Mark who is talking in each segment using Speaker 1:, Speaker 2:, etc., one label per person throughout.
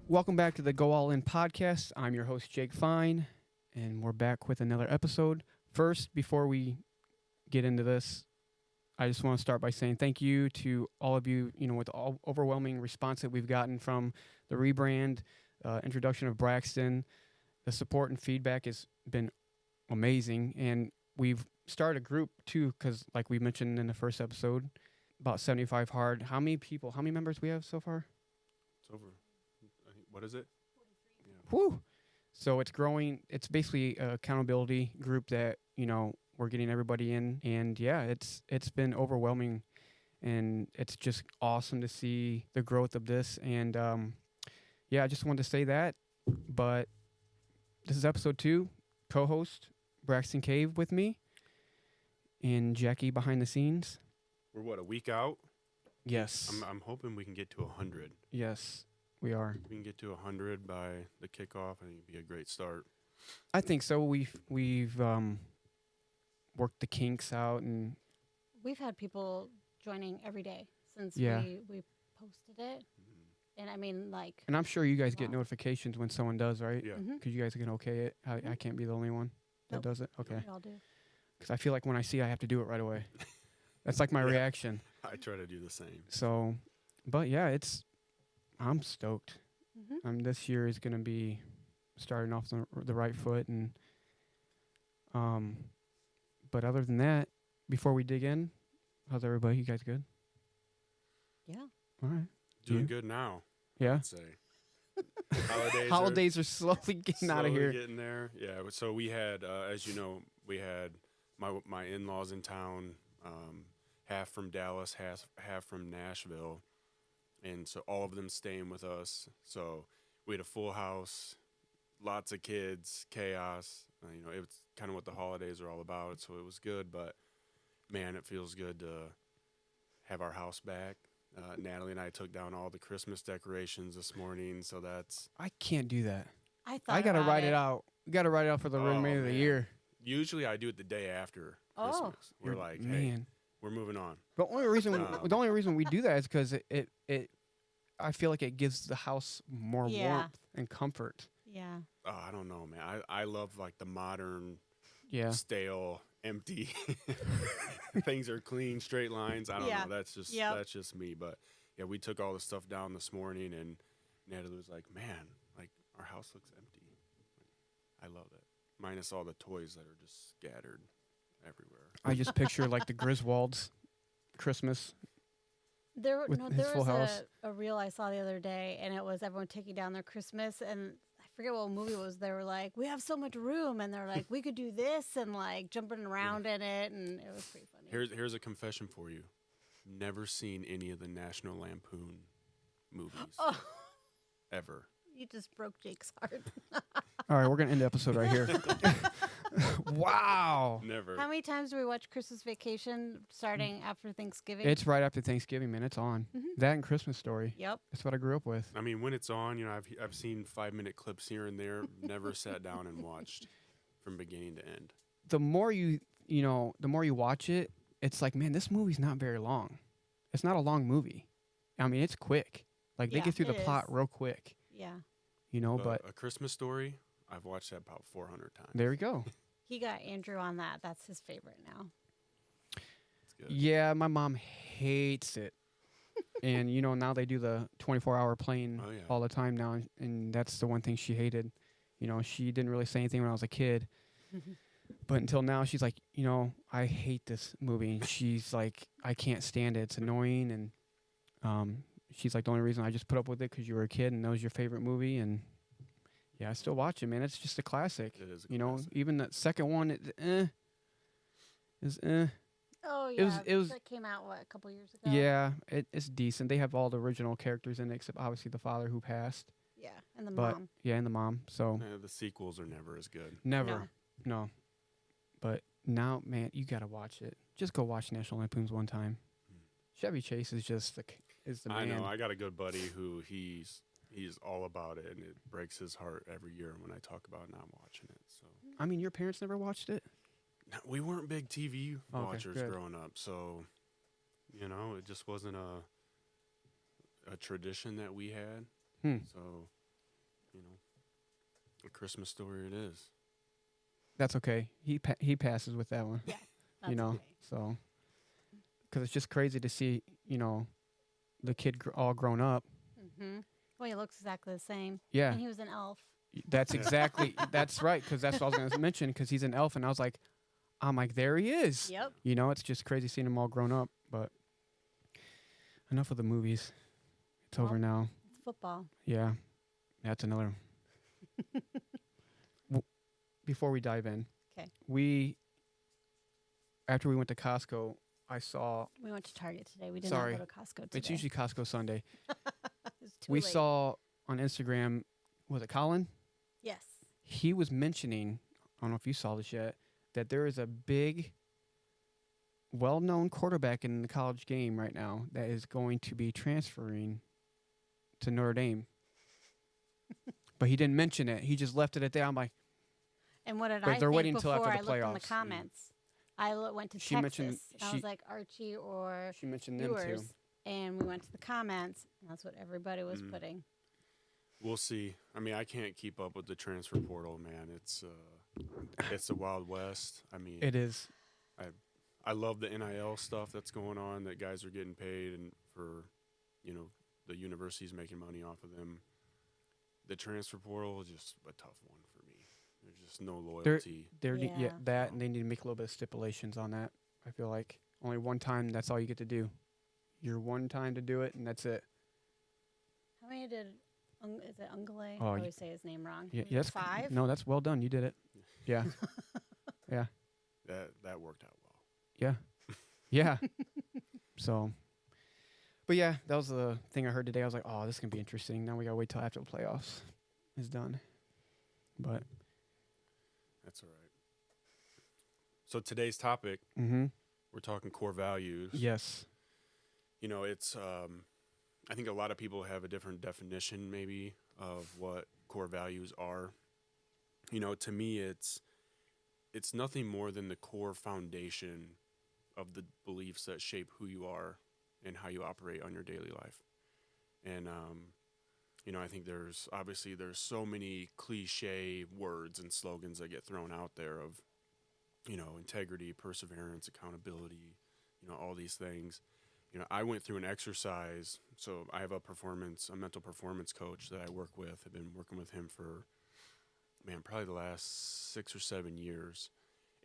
Speaker 1: Welcome back to the Go All In podcast. I'm your host, Jake Fine, and we're back with another episode. First, before we get into this, I just want to start by saying thank you to all of you, with the overwhelming response that we've gotten from the rebrand, introduction of Braxston. The support and feedback has been amazing, and we've started a group, too, because like we mentioned in the first episode, about 75 hard. How many members we have so far?
Speaker 2: It's over. What is it?
Speaker 1: Yeah. Whew. So it's growing. It's basically an accountability group that, we're getting everybody in. And yeah, it's been overwhelming. And it's just awesome to see the growth of this. And yeah, I just wanted to say that. But this is episode 2. Co-host Braxston Cave with me. And Jackie behind the scenes.
Speaker 2: We're a week out?
Speaker 1: Yes.
Speaker 2: I'm hoping we can get to 100.
Speaker 1: Yes. We are.
Speaker 2: If we can get to 100 by the kickoff, I think it'd be a great start.
Speaker 1: I think so. We've worked the kinks out, and
Speaker 3: we've had people joining every day since we posted it. Mm-hmm. And I mean,
Speaker 1: and I'm sure you guys get notifications when someone does, right?
Speaker 2: Yeah.
Speaker 1: Because you guys can okay it. I can't be the only one that does it. Okay.
Speaker 3: We all do.
Speaker 1: Because I feel like when I see, I have to do it right away. That's like my reaction.
Speaker 2: I try to do the same.
Speaker 1: So, but yeah, I'm stoked.
Speaker 3: Mm-hmm.
Speaker 1: This year is going to be starting off the right foot, and but other than that, before we dig in, how's everybody? You guys good?
Speaker 3: Yeah.
Speaker 1: All right.
Speaker 2: Doing good now.
Speaker 1: Yeah.
Speaker 2: I'd say.
Speaker 1: Holidays are slowly getting out of here.
Speaker 2: Getting there. Yeah. So we had, as you know, we had my in-laws in town, half from Dallas, half from Nashville. And so all of them staying with us. So we had a full house, lots of kids, chaos. It was kind of what the holidays are all about. So it was good. But, man, it feels good to have our house back. Natalie and I took down all the Christmas decorations this morning. So that's...
Speaker 1: I can't do that.
Speaker 3: I
Speaker 1: got to write it out. We got to write it out for the remainder of the year.
Speaker 2: Usually I do it the day after Christmas. We're like, hey, we're moving on.
Speaker 1: The only reason we do that is because it I feel like it gives the house more warmth and comfort.
Speaker 3: Yeah.
Speaker 2: Oh, I don't know, man. I love like the modern, stale, empty. Things are clean, straight lines. I don't know. That's just me. But yeah, we took all the stuff down this morning, and Natalie was like, "Man, like our house looks empty." I love it, minus all the toys that are just scattered everywhere.
Speaker 1: I just picture like the Griswolds Christmas.
Speaker 3: There was a reel I saw the other day, and it was everyone taking down their Christmas, and I forget what movie it was. They were like, "We have so much room," and they're like, "We could do this," and like jumping around in it, and it was pretty funny.
Speaker 2: Here's a confession for you: never seen any of the National Lampoon movies ever.
Speaker 3: You just broke Jake's heart.
Speaker 1: All right, we're gonna end the episode right here. Wow.
Speaker 2: Never.
Speaker 3: How many times do we watch Christmas Vacation starting after Thanksgiving?
Speaker 1: It's right after Thanksgiving, man. It's on.
Speaker 3: Mm-hmm.
Speaker 1: That and Christmas Story.
Speaker 3: Yep.
Speaker 1: That's what I grew up with.
Speaker 2: I mean, when it's on, I've seen 5-minute clips here and there. Never sat down and watched from beginning to end.
Speaker 1: The more you watch it, it's like, man, this movie's not very long. It's not a long movie. I mean, it's quick. Like they get through the plot real quick.
Speaker 3: Yeah.
Speaker 2: But A Christmas Story, I've watched that about 400 times.
Speaker 1: There we go.
Speaker 3: He got Andrew on that. That's his favorite now.
Speaker 2: It's good.
Speaker 1: Yeah, my mom hates it. And, now they do the 24-hour playing all the time now. And that's the one thing she hated. She didn't really say anything when I was a kid. But until now, she's like, I hate this movie. And she's like, I can't stand it. It's annoying. And she's like, the only reason I just put up with it because you were a kid and that was your favorite movie. And yeah, I still watch it, man. It's just a classic.
Speaker 2: It is a classic.
Speaker 1: Even the second one, is
Speaker 3: Oh, yeah.
Speaker 1: It was
Speaker 3: that came out, a couple years ago?
Speaker 1: Yeah, it's decent. They have all the original characters in it, except obviously the father who passed.
Speaker 3: Yeah, and the mom.
Speaker 1: Yeah, and the mom. So
Speaker 2: the sequels are never as good.
Speaker 1: Never. No. But now, man, you got to watch it. Just go watch National Lampoons one time. Chevy Chase is just the man.
Speaker 2: I know. I got a good buddy who he's all about it, and it breaks his heart every year when I talk about not watching it. So
Speaker 1: I mean, your parents never watched it?
Speaker 2: No, we weren't big TV watchers
Speaker 1: good.
Speaker 2: growing up, so it just wasn't a tradition that we had. So a Christmas story it is.
Speaker 1: That's okay. He passes with that one.
Speaker 3: Yeah, that's okay.
Speaker 1: So because it's just crazy to see, the kid all grown up.
Speaker 3: Mm-hmm. Well, he looks exactly the same.
Speaker 1: Yeah.
Speaker 3: And he was an elf.
Speaker 1: That's exactly, that's right, because that's what I was going to mention, because he's an elf, and I'm like, there he is.
Speaker 3: Yep.
Speaker 1: It's just crazy seeing him all grown up, but enough of the movies. It's over now.
Speaker 3: It's football.
Speaker 1: Yeah. That's another. Before we dive in, after we went to Costco, I saw.
Speaker 3: We went to Target today. We did not go to Costco today.
Speaker 1: It's usually Costco Sunday.
Speaker 3: We
Speaker 1: saw on Instagram, was it Colin?
Speaker 3: Yes.
Speaker 1: He was mentioning, I don't know if you saw this yet, that there is a big, well-known quarterback in the college game right now that is going to be transferring to Notre Dame. But he didn't mention it. He just left it at that. I'm like,
Speaker 3: and what did
Speaker 1: but
Speaker 3: I
Speaker 1: they're
Speaker 3: think
Speaker 1: waiting until
Speaker 3: before
Speaker 1: after the
Speaker 3: I
Speaker 1: playoffs.
Speaker 3: looked in the comments? I went to Texas. I was like, Archie or
Speaker 1: she mentioned them too.
Speaker 3: And we went to the comments, and that's what everybody was putting.
Speaker 2: We'll see. I mean, I can't keep up with the transfer portal, man. It's the Wild West. I mean,
Speaker 1: it is.
Speaker 2: I love the NIL stuff that's going on, that guys are getting paid, and for, the university's making money off of them. The transfer portal is just a tough one for me. There's just no loyalty.
Speaker 1: And they need to make a little bit of stipulations on that. I feel like only one time, that's all you get to do. You're one time to do it, and that's it.
Speaker 3: How many did, is it Ungale?
Speaker 1: Oh,
Speaker 3: I always say his name wrong.
Speaker 1: Yeah, yes.
Speaker 3: 5?
Speaker 1: No, that's well done. You did it. Yeah. Yeah.
Speaker 2: That worked out well.
Speaker 1: Yeah. Yeah. So, but yeah, that was the thing I heard today. I was like, oh, this is going to be interesting. Now we got to wait till after the playoffs is done. But
Speaker 2: that's all right. So today's topic, we're talking core values.
Speaker 1: Yes.
Speaker 2: It's, I think a lot of people have a different definition maybe of what core values are. To me, it's nothing more than the core foundation of the beliefs that shape who you are and how you operate on your daily life. And, I think there's so many cliche words and slogans that get thrown out there of, integrity, perseverance, accountability, all these things. I went through an exercise. So I have a mental performance coach that I work with. I've been working with him for, probably the last 6 or 7 years.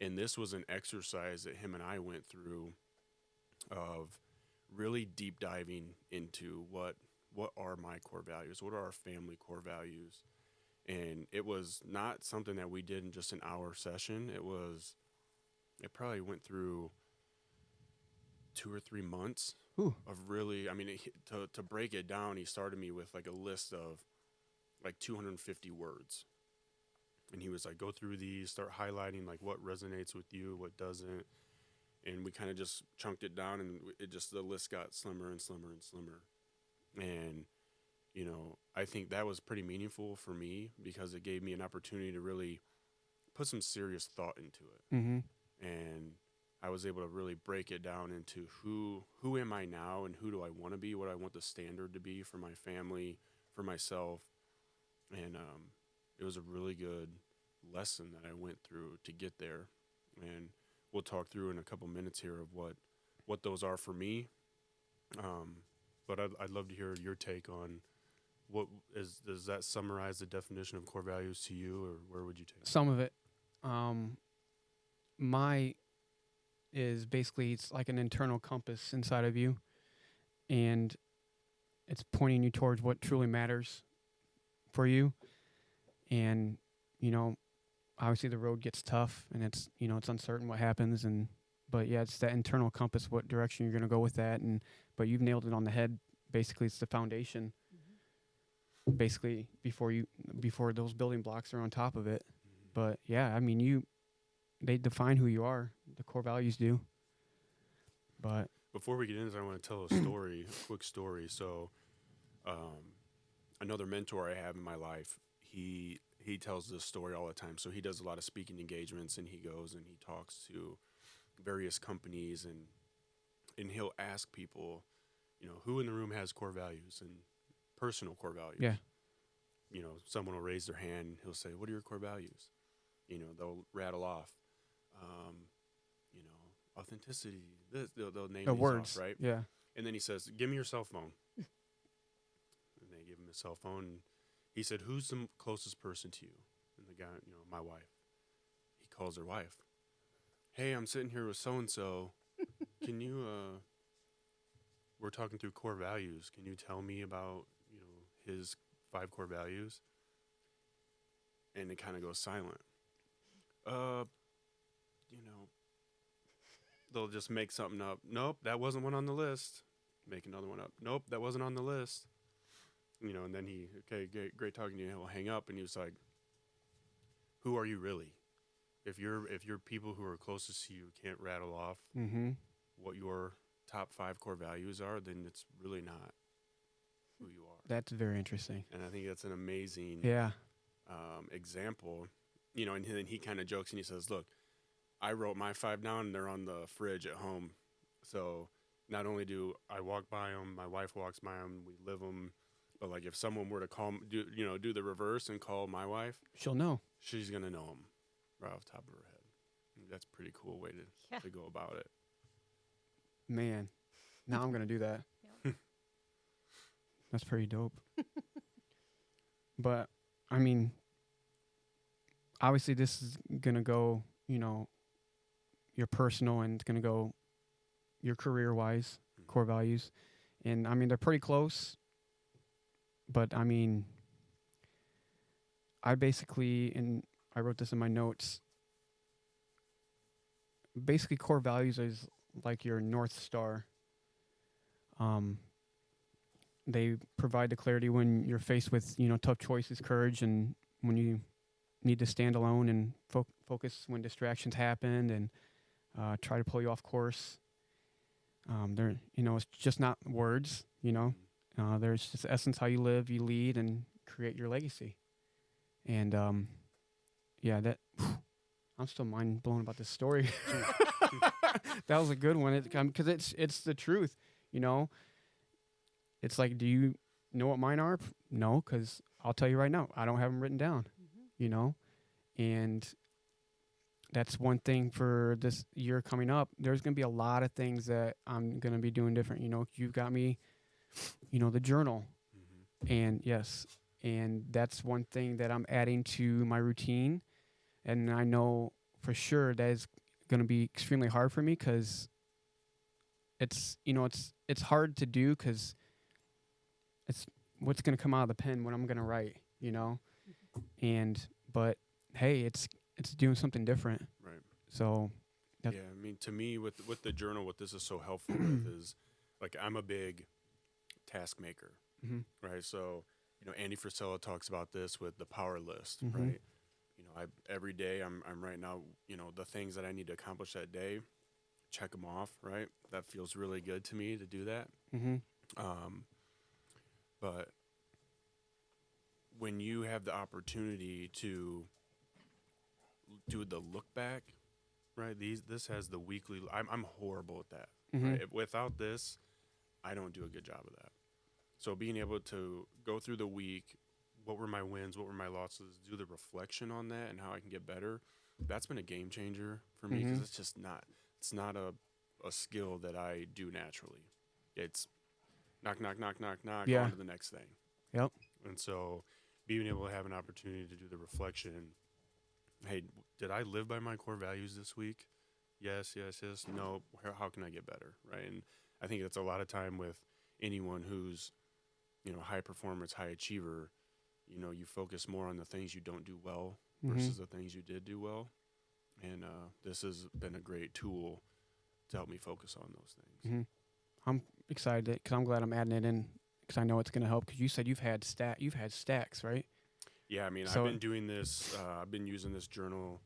Speaker 2: And this was an exercise that him and I went through of really deep diving into what are my core values? What are our family core values? And it was not something that we did in just an hour session. It probably went through 2 or 3 months of really, to break it down, he started me with like a list of like 250 words. And he was like, go through these, start highlighting like what resonates with you, what doesn't. And we kind of just chunked it down, and the list got slimmer and slimmer and slimmer. And, I think that was pretty meaningful for me because it gave me an opportunity to really put some serious thought into it.
Speaker 1: Mm-hmm.
Speaker 2: And I was able to really break it down into who am I now and who do I want to be, what I want the standard to be for my family, for myself. And it was a really good lesson that I went through to get there. And we'll talk through in a couple minutes here of what those are for me. But I'd love to hear your take on does that summarize the definition of core values to you, or where would you take it?
Speaker 1: Some of it. My is basically, it's like an internal compass inside of you, and it's pointing you towards what truly matters for you. And, obviously the road gets tough, and it's, it's uncertain what happens, but yeah, it's that internal compass, what direction you're going to go with that. But you've nailed it on the head. Basically, it's the foundation. Mm-hmm. Basically, before those building blocks are on top of it. Mm-hmm. But yeah, they define who you are. The core values do. But
Speaker 2: before we get into this, I want to tell a quick story. So, another mentor I have in my life, he tells this story all the time. So he does a lot of speaking engagements, and he goes and he talks to various companies, and he'll ask people, who in the room has core values and personal core values.
Speaker 1: Yeah.
Speaker 2: someone will raise their hand. He'll say, "What are your core values?" They'll rattle off, authenticity. They'll name
Speaker 1: The
Speaker 2: these
Speaker 1: words,
Speaker 2: off, right?
Speaker 1: yeah.
Speaker 2: And then he says, "Give me your cell phone." And they give him his cell phone. And he said, "Who's the closest person to you?" And the guy, my wife. He calls her wife. "Hey, I'm sitting here with so and so. Can you? We're talking through core values. Can you tell me about his 5 core values?" And it kind of goes silent. They'll just make something up. "Nope, that wasn't one on the list." Make another one up. "Nope, that wasn't on the list." And then okay, great talking to you. He'll hang up, and he was like, "Who are you really? If your people who are closest to you can't rattle off what your top 5 core values are, then it's really not who you are."
Speaker 1: That's very interesting.
Speaker 2: And I think that's an amazing example. And then he kind of jokes and he says, "Look, I wrote my 5 down, and they're on the fridge at home. So not only do I walk by them, my wife walks by them, we live them, but like if someone were to do the reverse and call my wife,
Speaker 1: she'll know.
Speaker 2: She's gonna know them right off the top of her head." That's a pretty cool way to go about it.
Speaker 1: Man, now I'm gonna do that.
Speaker 3: Yep.
Speaker 1: That's pretty dope. But I mean, obviously this is gonna go, your personal, and it's gonna go your career-wise, core values, and I mean they're pretty close. But I mean, I basically, and I wrote this in my notes. Basically, core values is like your North Star. They provide the clarity when you're faced with, tough choices, courage, and when you need to stand alone and focus when distractions happen and try to pull you off course. It's just not words, there's just essence how you live, you lead, and create your legacy. And, I'm still mind blown about this story. That was a good one. Because it's the truth, It's like, do you know what mine are? No, because I'll tell you right now, I don't have them written down, And that's one thing for this year coming up. There's going to be a lot of things that I'm going to be doing different. You've got me, the journal. And yes, and that's one thing that I'm adding to my routine. And I know for sure that is going to be extremely hard for me because it's hard to do because it's what's going to come out of the pen when I'm going to write, but hey, it's doing something different.
Speaker 2: Right.
Speaker 1: So.
Speaker 2: Yeah, I mean, to me, with the journal, what this is so helpful with is, like, I'm a big task maker, right? So, Andy Frisella talks about this with the power list, right? Every day I'm writing out, the things that I need to accomplish that day, check them off, right? That feels really good to me to do that. But when you have the opportunity to do the look back, right? This has the weekly. I'm horrible at that. Right? Without this, I don't do a good job of that. So being able to go through the week, what were my wins, what were my losses, do the reflection on that and how I can get better, that's been a game changer for me because it's not a skill that I do naturally. It's knock, on to the next thing.
Speaker 1: Yep.
Speaker 2: And so being able to have an opportunity to do the reflection, hey, did I live by my core values this week? Yes. No, how can I get better, right? And I think that's a lot of time with anyone who's, high performance, high achiever, you focus more on the things you don't do well versus the things you did do well. And this has been a great tool to help me focus on those things.
Speaker 1: I'm excited because I'm glad I'm adding it in because I know it's going to help. Because you said you've had stacks, right?
Speaker 2: Yeah, I mean, I've been doing this. I've been using this journal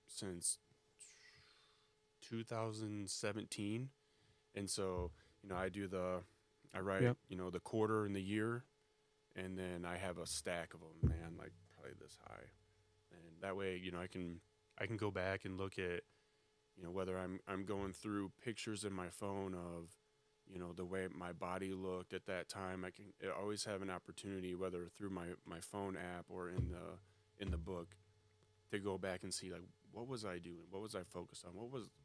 Speaker 2: since 2017, and so I write the quarter and the year, and then I have a stack of them, man, like probably this high, and that way, I can go back and look at, whether I'm going through pictures in my phone of, the way my body looked at that time. I always have an opportunity, whether through my phone app or in the book, to go back and see, like, what was I doing? What was I focused on?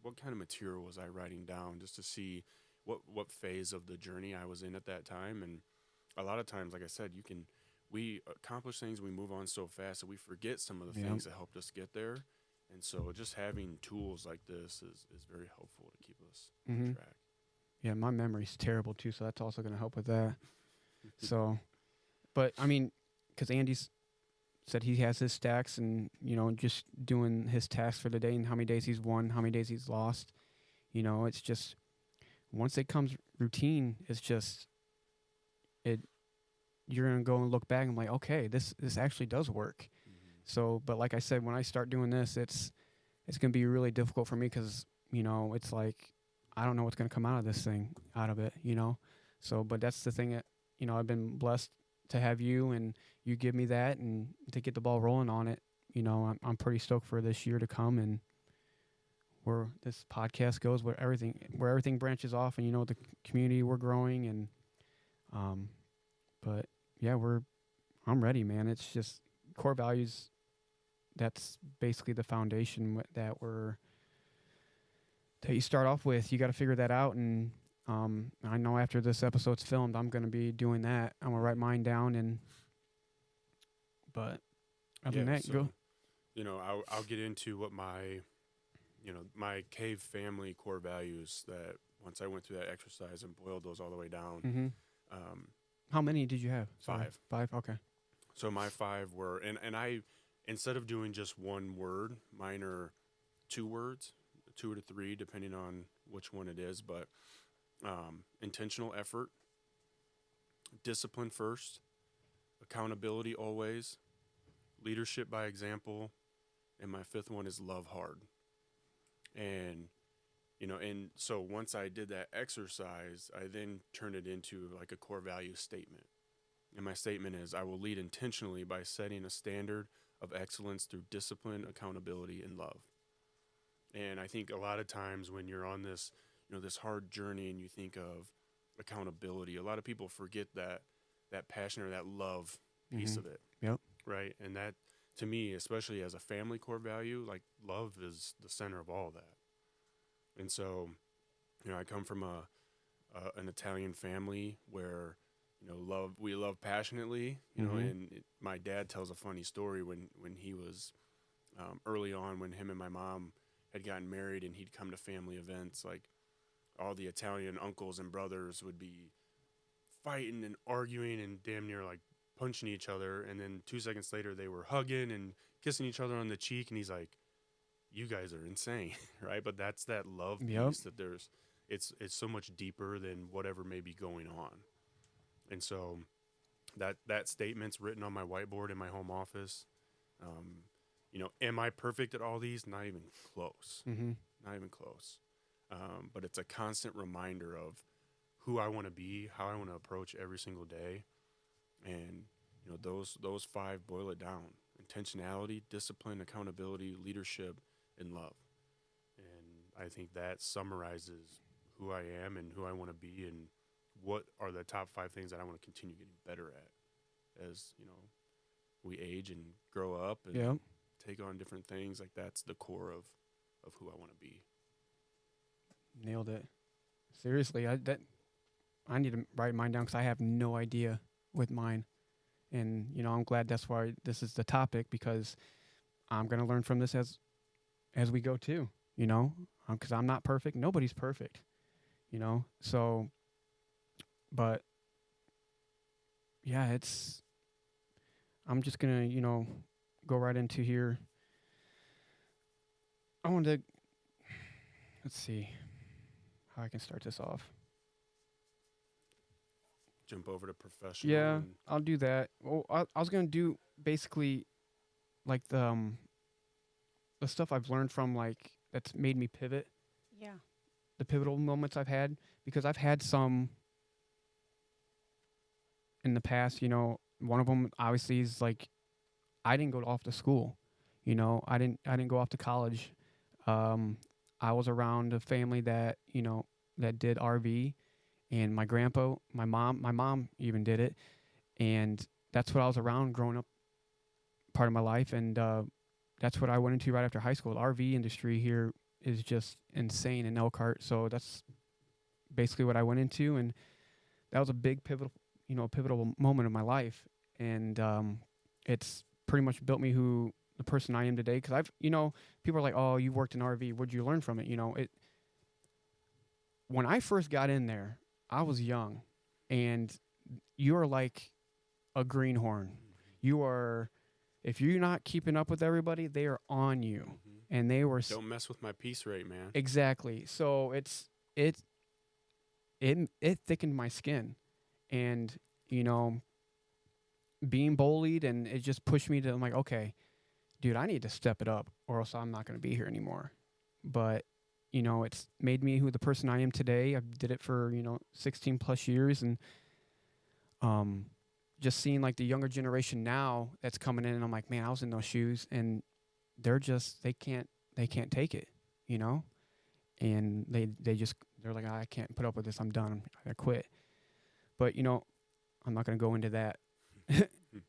Speaker 2: What kind of material was I writing down, just to see what phase of the journey I was in at that time. And a lot of times, like I said, we accomplish things, we move on so fast that we forget some of the things that helped us get there. And so just having tools like this is very helpful to keep us on track.
Speaker 1: Yeah, my memory's terrible too, so that's also going to help with that. So, but I mean, because Andy's said he has his stacks and, just doing his tasks for the day and how many days he's won, how many days he's lost. It's just, once it comes routine, it's just, you're going to go and look back and like, okay, this actually does work. So, but like I said, when I start doing this, it's going to be really difficult for me because, it's like, I don't know what's going to come out of it. So, but that's the thing that, I've been blessed to have you, and you give me that, and to get the ball rolling on it. I'm pretty stoked for this year to come, and where this podcast goes, where everything branches off, and, the community we're growing. And, but yeah, I'm ready, man. It's just core values. That's basically the foundation that you start off with. You got to figure that out. And I know after this episode's filmed, I'm going to be doing that. I'm going to write mine down. But other than that, go.
Speaker 2: I'll get into what my cave family core values, that once I went through that exercise and boiled those all the way down.
Speaker 1: Mm-hmm. How many did you have? Sorry.
Speaker 2: 5.
Speaker 1: Okay.
Speaker 2: So my 5 were, and I, instead of doing just one word, mine are 2 words, 2 to 3, depending on which one it is. But intentional effort, discipline first, accountability always, leadership by example, and my 5th one is love hard. And and so once I did that exercise, I then turned it into like a core value statement. And my statement is, I will lead intentionally by setting a standard of excellence through discipline, accountability, and love. And I think a lot of times when you're on this, this hard journey and you think of accountability, a lot of people forget that passion or that love piece of it.
Speaker 1: Yep.
Speaker 2: Right. And that, to me, especially as a family core value, like, love is the center of all of that. And so, I come from an Italian family where, we love passionately, and my dad tells a funny story when he was early on, when him and my mom had gotten married, and he'd come to family events. Like, all the Italian uncles and brothers would be fighting and arguing and damn near like punching each other. And then 2 seconds later, they were hugging and kissing each other on the cheek. And he's like, you guys are insane, right? But that's that love piece that it's so much deeper than whatever may be going on. And so that statement's written on my whiteboard in my home office. Am I perfect at all these? Not even close. Not even close. But it's a constant reminder of who I want to be, how I want to approach every single day. And, those 5 boil it down: intentionality, discipline, accountability, leadership, and love. And I think that summarizes who I am and who I want to be, and what are the top 5 things that I want to continue getting better at as, we age and grow up and take on different things. Like, that's the core of who I want to be.
Speaker 1: Nailed it. Seriously, I need to write mine down because I have no idea with mine. And, I'm glad that's why this is the topic, because I'm going to learn from this as we go too, because I'm not perfect. Nobody's perfect, so, but yeah, I'm just going to, go right into here. I want to, let's see how I can start this off.
Speaker 2: Jump over to professional.
Speaker 1: Yeah, I'll do that. Well, I was going to do basically like the stuff I've learned from, like, that's made me pivot.
Speaker 3: Yeah.
Speaker 1: The pivotal moments I've had, because I've had some in the past, one of them obviously is like, I didn't go off to school, I didn't go off to college. I was around a family that, that did RV, and my grandpa, my mom even did it, and that's what I was around growing up, part of my life, and that's what I went into right after high school. The RV industry here is just insane in Elkhart, so that's basically what I went into, and that was a big pivotal moment of my life, and it's pretty much built me who the person I am today. Because people are like, "Oh, you worked in RV. What'd you learn from it?" When I first got in there, I was young, and you're like a greenhorn. You are, if you're not keeping up with everybody, they are on you, and they were.
Speaker 2: Don't mess with my piece rate, man.
Speaker 1: Exactly. So it thickened my skin, and being bullied, and it just pushed me to. I'm like, okay, dude, I need to step it up, or else I'm not going to be here anymore. But it's made me who the person I am today. I did it for 16 plus years, and just seeing like the younger generation now that's coming in, and I'm like, man, I was in those shoes, and they're can't take it, and they're like, I can't put up with this. I'm done. I quit. But I'm not going to go into that.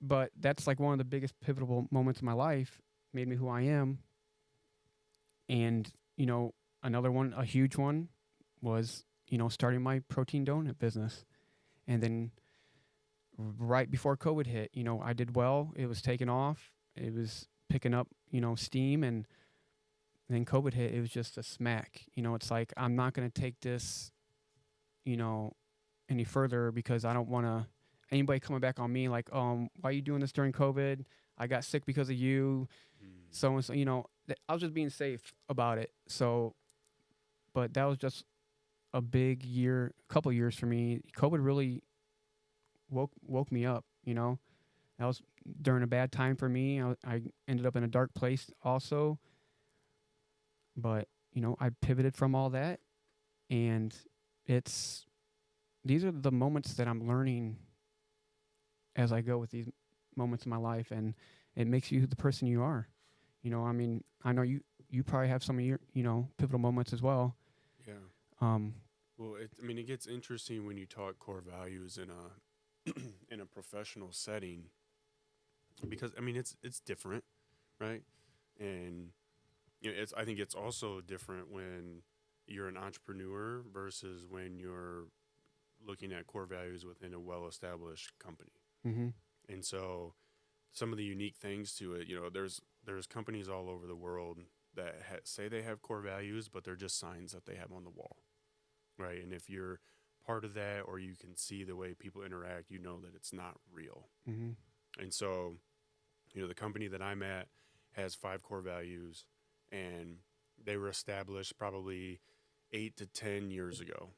Speaker 1: But that's like one of the biggest pivotal moments of my life. Made me who I am. And another one, a huge one, was starting my protein donut business. And then right before COVID hit, I did well. It was taking off. It was picking up steam, and then COVID hit. It was just a smack. It's like, I'm not going to take this any further, because I don't want to anybody coming back on me like, why are you doing this during COVID? I got sick because of you. So and so, I was just being safe about it. So, but that was just a big couple years for me. COVID really woke me up. That was during a bad time for me. I ended up in a dark place also. But I pivoted from all that, and these are the moments that I'm learning as I go with these moments in my life, and it makes you the person you are. I know you probably have some of your, pivotal moments as well.
Speaker 2: Yeah. Well, it gets interesting when you talk core values in a in a professional setting, because it's different, right? And I think it's also different when you're an entrepreneur versus when you're looking at core values within a well-established company.
Speaker 1: Mm-hmm.
Speaker 2: And so some of the unique things to it, there's companies all over the world that say they have core values, but they're just signs that they have on the wall, right? And if you're part of that, or you can see the way people interact, that it's not real.
Speaker 1: Mm-hmm.
Speaker 2: And so, the company that I'm at has 5 core values, and they were established probably 8 to 10 years ago.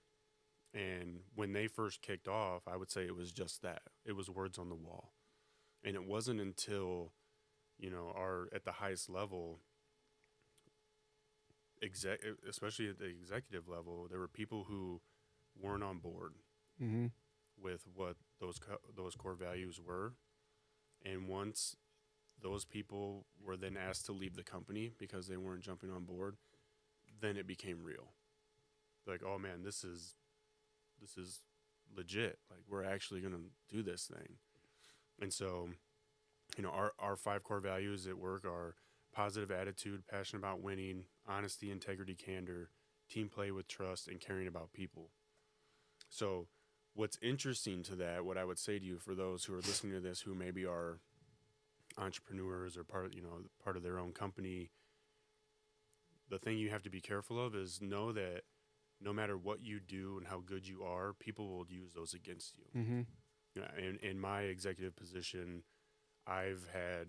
Speaker 2: And when they first kicked off, I would say it was just that. It was words on the wall. And it wasn't until, at the highest level, especially at the executive level, there were people who weren't on board
Speaker 1: mm-hmm.
Speaker 2: with what those core values were. And once those people were then asked to leave the company because they weren't jumping on board, then it became real. Like, oh man, this is legit. Like, we're actually going to do this thing. And so, our 5 core values at work are positive attitude, passion about winning, honesty, integrity, candor, team play with trust, and caring about people. So what's interesting to that, what I would say to you for those who are listening to this, who maybe are entrepreneurs or part of their own company, the thing you have to be careful of is know that no matter what you do and how good you are, people will use those against you.
Speaker 1: Mm-hmm.
Speaker 2: In my executive position, I've had,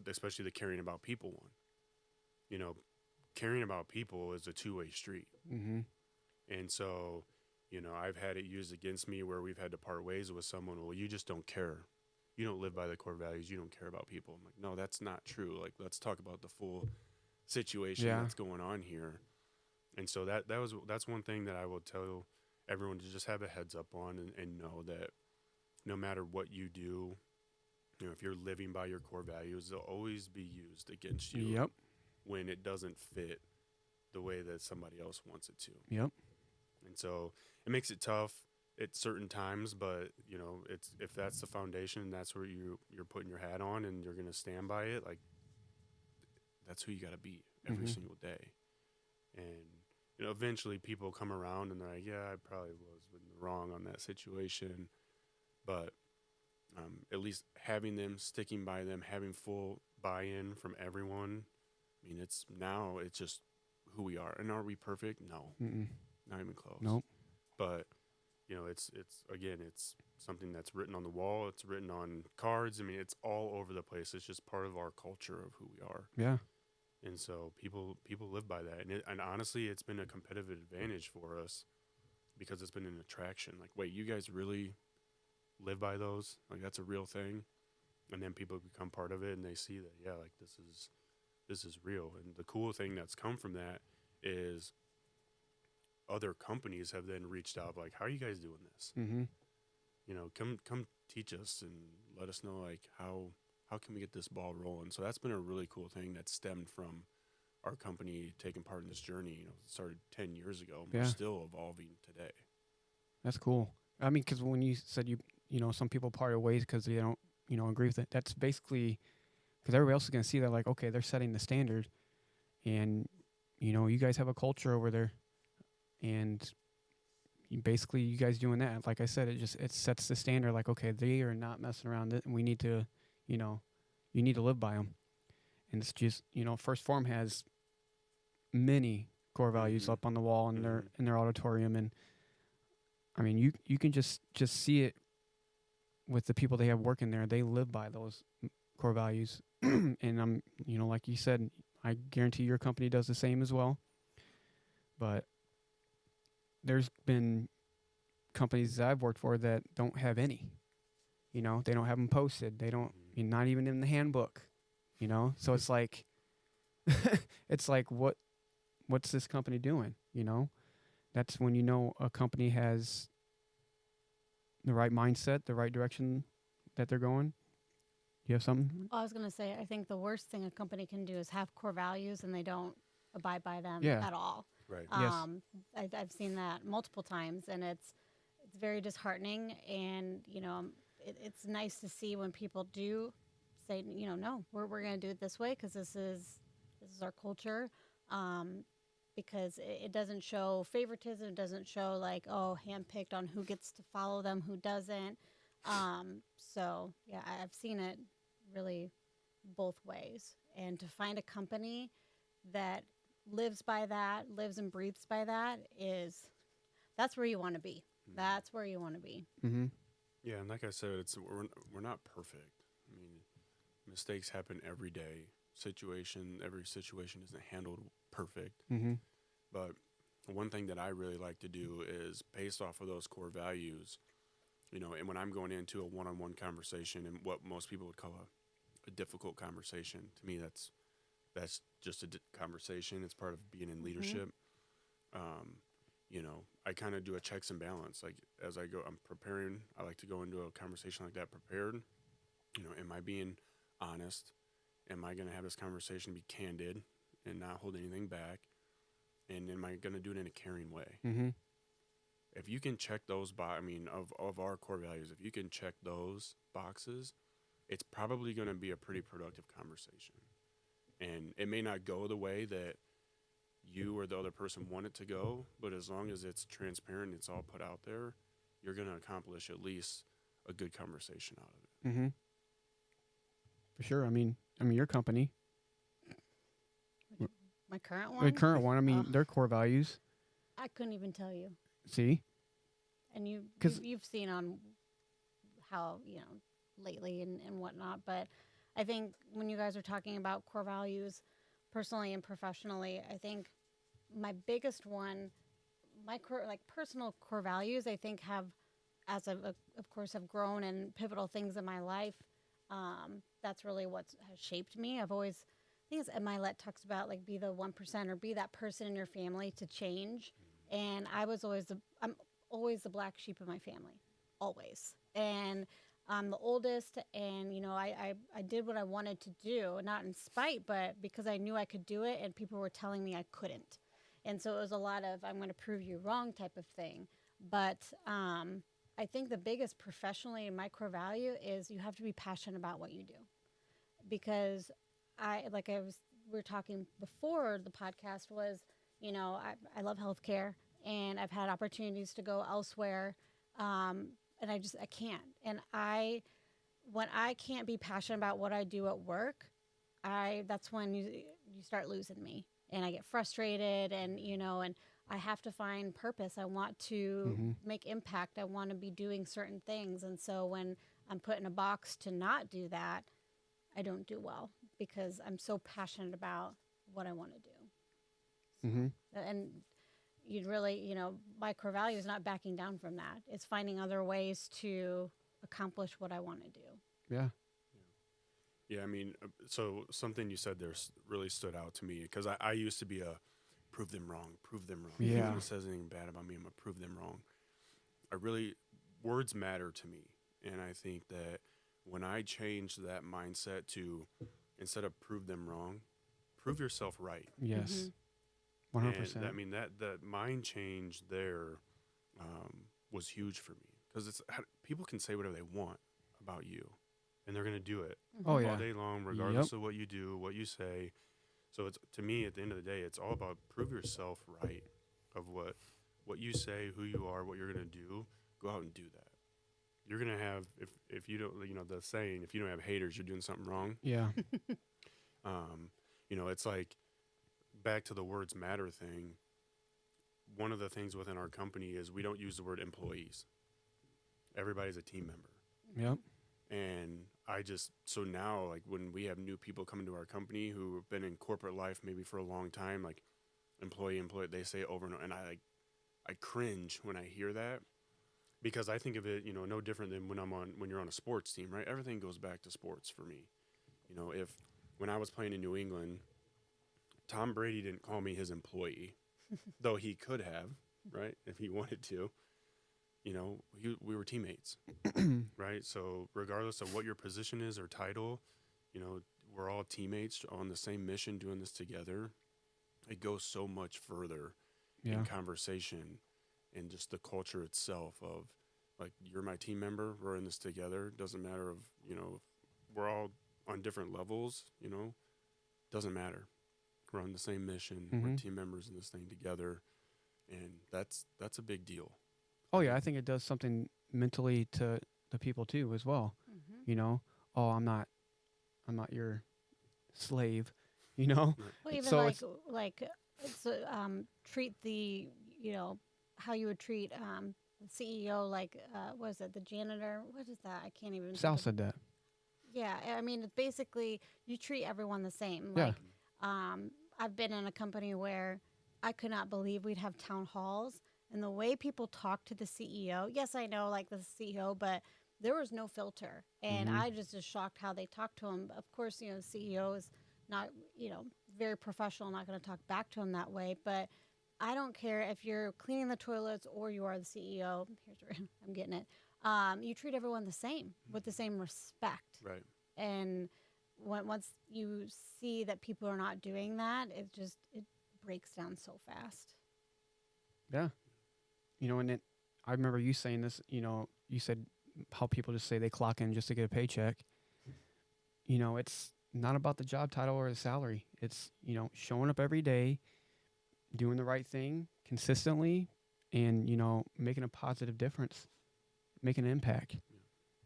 Speaker 2: especially the caring about people one. Caring about people is a two-way street.
Speaker 1: Mm-hmm.
Speaker 2: And so, I've had it used against me where we've had to part ways with someone. Well, you just don't care. You don't live by the core values. You don't care about people. I'm like, no, that's not true. Like, let's talk about the full situation that's going on here. And so that's one thing that I will tell everyone to just have a heads up on, and know that no matter what you do, if you're living by your core values, they'll always be used against you.
Speaker 1: Yep.
Speaker 2: When it doesn't fit the way that somebody else wants it to.
Speaker 1: Yep.
Speaker 2: And so it makes it tough. at certain times, but you know, it's if that's the foundation, that's where you're putting your hat on, and you're gonna stand by it. Like that's who you got to be every single day. And you know, eventually people come around and they're like, yeah, I probably was wrong on that situation, but at least having them, sticking by them, having full buy-in from everyone. I mean, it's just who we are. And are we perfect? No, not even close.
Speaker 1: Nope.
Speaker 2: But you know, it's again, it's something that's written on the wall. It's written on cards. I mean, it's all over the place. It's just part of our culture of who we are.
Speaker 1: Yeah.
Speaker 2: And so people live by that. And honestly, it's been a competitive advantage for us because it's been an attraction. Like, wait, you guys really live by those? Like, that's a real thing? And then people become part of it, and they see that, yeah, like this is real. And the cool thing that's come from that is other companies have then reached out, like, how are you guys doing this? You know, come teach us and let us know, like, how can we get this ball rolling? So that's been a really cool thing that stemmed from our company taking part in this journey. You know, it started 10 years ago. We're still evolving today.
Speaker 1: That's cool. I mean, because when you said you know, some people parted ways because they don't, you know, agree with it. That's basically because everybody else is going to see that, like, okay, they're setting the standard, and you know, you guys have a culture over there, and basically you guys doing that. Like I said, it sets the standard. Like, okay, they are not messing around, and we need to, you know, you need to live by them. And it's just, you know, First Form has many core values up on the wall in their auditorium, and I mean, you can just see it with the people they have working there. They live by those core values, and I'm, you know, like you said, I guarantee your company does the same as well. But there's been companies that I've worked for that don't have any. You know, they don't have them posted. They don't, not even in the handbook. You know, so it's like, it's like what's this company doing? You know, that's when you know a company has the right mindset, the right direction that they're going. You have something?
Speaker 3: I was going to say, I think the worst thing a company can do is have core values and they don't abide by them at all.
Speaker 2: Right.
Speaker 1: Yes.
Speaker 3: I've seen that multiple times, and it's very disheartening. And you know, it's nice to see when people do say, you know, no, we're going to do it this way because this is our culture. Because it doesn't show favoritism. It doesn't show like, oh, handpicked on who gets to follow them, who doesn't. So yeah, I've seen it really both ways. And to find a company that lives by that, lives and breathes by that, that's where you want to be. That's where you want to be.
Speaker 2: Yeah, and like I said, we're not perfect. I mean, mistakes happen every day. Every situation isn't handled perfect. But one thing that I really like to do is based off of those core values, you know, and when I'm going into a one-on-one conversation and what most people would call a difficult conversation, to me that's just a conversation. It's part of being in leadership. You know, I kind of do a checks and balance. Like as I go, I'm preparing. I like to go into a conversation like that prepared. You know, am I being honest? Am I going to have this conversation be candid and not hold anything back? And am I going to do it in a caring way? If you can check those of our core values, if you can check those boxes, it's probably going to be a pretty productive conversation. And it may not go the way that you or the other person want it to go, but as long as it's transparent, it's all put out there, you're going to accomplish at least a good conversation out of it.
Speaker 1: For sure. I mean, your company.
Speaker 3: My current one?
Speaker 1: The current one. I mean, their core values.
Speaker 3: I couldn't even tell you.
Speaker 1: See?
Speaker 3: And you've seen on how, you know, lately and whatnot. But I think when you guys are talking about core values, personally and professionally, I think my biggest one, my personal core values, I think have, as of course, have grown and pivotal things in my life. That's really what has shaped me. I've always, I think it's Milet talks about like be the 1% or be that person in your family to change. And I'm always the black sheep of my family, always. And I'm the oldest, and you know, I did what I wanted to do, not in spite, but because I knew I could do it, and people were telling me I couldn't. And so it was a lot of I'm going to prove you wrong type of thing. But I think the biggest professionally micro value is you have to be passionate about what you do. Because we were talking before the podcast was, I love healthcare and I've had opportunities to go elsewhere. And I can't. And when I can't be passionate about what I do at work, that's when you start losing me and I get frustrated and I have to find purpose. I want to make impact. I want to be doing certain things. And so when I'm put in a box to not do that, I don't do well because I'm so passionate about what I want to do. And you'd really, micro value is not backing down from that. It's finding other ways to accomplish what I want to do.
Speaker 1: Yeah.
Speaker 2: Yeah, I mean, so something you said there really stood out to me because I used to be a prove them wrong.
Speaker 1: Yeah.
Speaker 2: Anyone who says anything bad about me, I'm going to prove them wrong. Words matter to me. And I think that when I changed that mindset to instead of prove them wrong, prove yourself right.
Speaker 1: Yes. 100%.
Speaker 2: And, I mean, that mind change there was huge for me because people can say whatever they want about you. And they're going to do it all day long, regardless of what you do, what you say. So it's to me, at the end of the day, it's all about prove yourself right of what you say, who you are, what you're going to do. Go out and do that. You're going to have, if you don't, the saying, if you don't have haters, you're doing something wrong.
Speaker 1: Yeah.
Speaker 2: It's like back to the words matter thing. One of the things within our company is we don't use the word employees. Everybody's a team member.
Speaker 1: Yep.
Speaker 2: And so now, like when we have new people come into our company who have been in corporate life maybe for a long time, like employee, they say over and over, and I cringe when I hear that because I think of it, no different than when you're on a sports team, right? Everything goes back to sports for me. When I was playing in New England, Tom Brady didn't call me his employee, though he could have, right? If he wanted to. We were teammates, right? So regardless of what your position is or title, we're all teammates on the same mission doing this together. It goes so much further in conversation and just the culture itself of, like, you're my team member. We're in this together. Doesn't matter if we're all on different levels, doesn't matter. We're on the same mission. We're team members in this thing together. And that's a big deal.
Speaker 1: Oh yeah, I think it does something mentally to the people too as well. I'm not your slave,
Speaker 3: Well, even so treat the how you would treat the CEO, like what is it, the janitor? What is that? I can't even.
Speaker 1: Sal said that.
Speaker 3: Yeah, I mean, it's basically you treat everyone the same.
Speaker 1: Yeah.
Speaker 3: Like, I've been in a company where I could not believe we'd have town halls. And the way people talk to the CEO, yes, I know, like the CEO, but there was no filter. And I just was shocked how they talked to him. Of course, the CEO is not, very professional, not going to talk back to him that way. But I don't care if you're cleaning the toilets or you are the CEO. Here's where I'm getting it. You treat everyone the same with the same respect.
Speaker 2: Right.
Speaker 3: And once you see that people are not doing that, it breaks down so fast.
Speaker 1: Yeah. And I remember you saying this, you said how people just say they clock in just to get a paycheck. It's not about the job title or the salary. It's, showing up every day, doing the right thing consistently, and, making a positive difference, making an impact,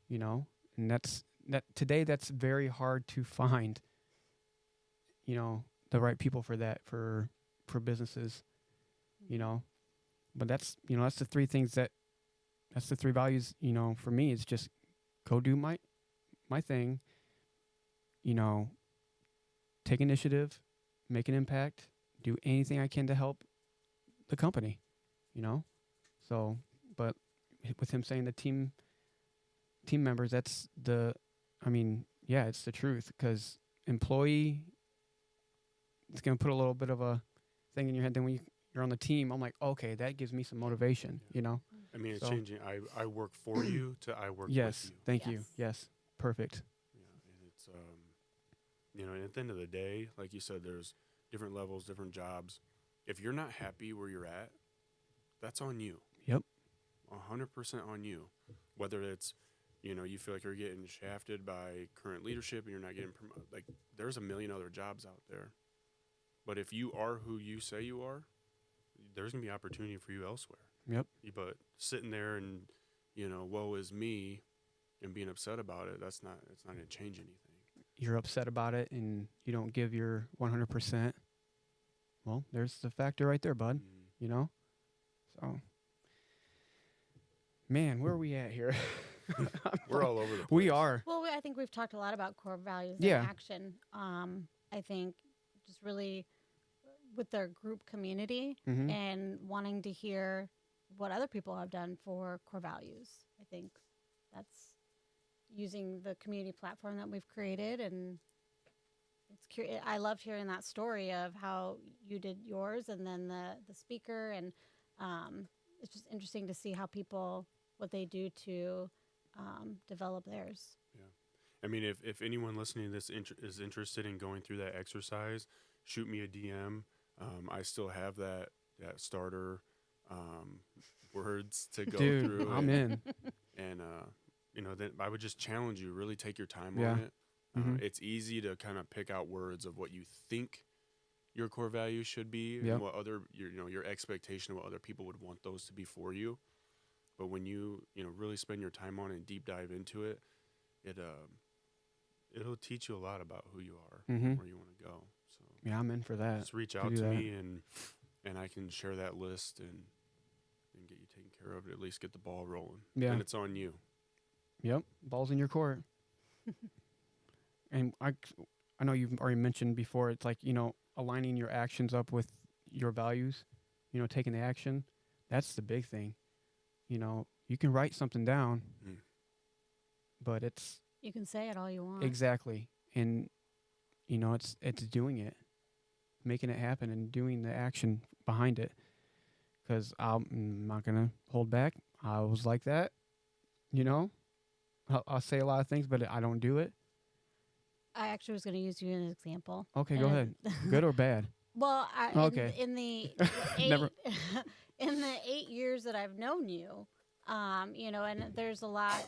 Speaker 1: and today that's very hard to find, the right people for that, for businesses, But that's the three things that's the three values, for me. It's just go do my thing, take initiative, make an impact, do anything I can to help the company, So, but with him saying the team members, it's the truth, because employee, it's going to put a little bit of a thing in your head. Then when you're on the team, I'm like, okay, that gives me some motivation,
Speaker 2: I mean, it's changing. I work for you to I work with you.
Speaker 1: Thank you. Yes. Perfect.
Speaker 2: Yeah. And it's, and at the end of the day, like you said, there's different levels, different jobs. If you're not happy where you're at, that's on you.
Speaker 1: Yep.
Speaker 2: 100% on you. Whether it's, you feel like you're getting shafted by current leadership and you're not getting promoted. Like, there's a million other jobs out there. But if you are who you say you are, there's going to be opportunity for you elsewhere.
Speaker 1: Yep.
Speaker 2: But sitting there and, woe is me and being upset about it, it's not going to change anything.
Speaker 1: You're upset about it and you don't give your 100%. Well, there's the factor right there, bud. So, man, where are we at here?
Speaker 2: We're all over the place.
Speaker 1: We are.
Speaker 3: Well, I think we've talked a lot about core values in action. I think just really with their group community and wanting to hear what other people have done for core values. I think that's using the community platform that we've created, and I loved hearing that story of how you did yours and then the speaker, and it's just interesting to see how people, what they do to develop theirs.
Speaker 2: Yeah. I mean, if anyone listening to this is interested in going through that exercise, shoot me a DM. I still have that starter words to go through.
Speaker 1: I'm in.
Speaker 2: And, then I would just challenge you, really take your time on it. It's easy to kind of pick out words of what you think your core values should be and what your expectation of what other people would want those to be for you. But when you really spend your time on it and deep dive into it, it'll teach you a lot about who you are, where you want to go. So
Speaker 1: yeah, I'm in for that.
Speaker 2: Just reach out to me and I can share that list and get you taken care of it. At least get the ball rolling.
Speaker 1: Yeah,
Speaker 2: and it's on you.
Speaker 1: Yep, ball's in your court. And I know you've already mentioned before. It's like aligning your actions up with your values. Taking the action. That's the big thing. You can write something down, but
Speaker 3: you can say it all you want.
Speaker 1: Exactly. And it's doing it, making it happen and doing the action behind it. Because I'm not going to hold back. I was like that, I'll say a lot of things, but I don't do it.
Speaker 3: I actually was going to use you as an example.
Speaker 1: Okay, go ahead. Good or bad?
Speaker 3: Well,
Speaker 1: okay.
Speaker 3: in the in the 8 years that I've known you, and there's a lot.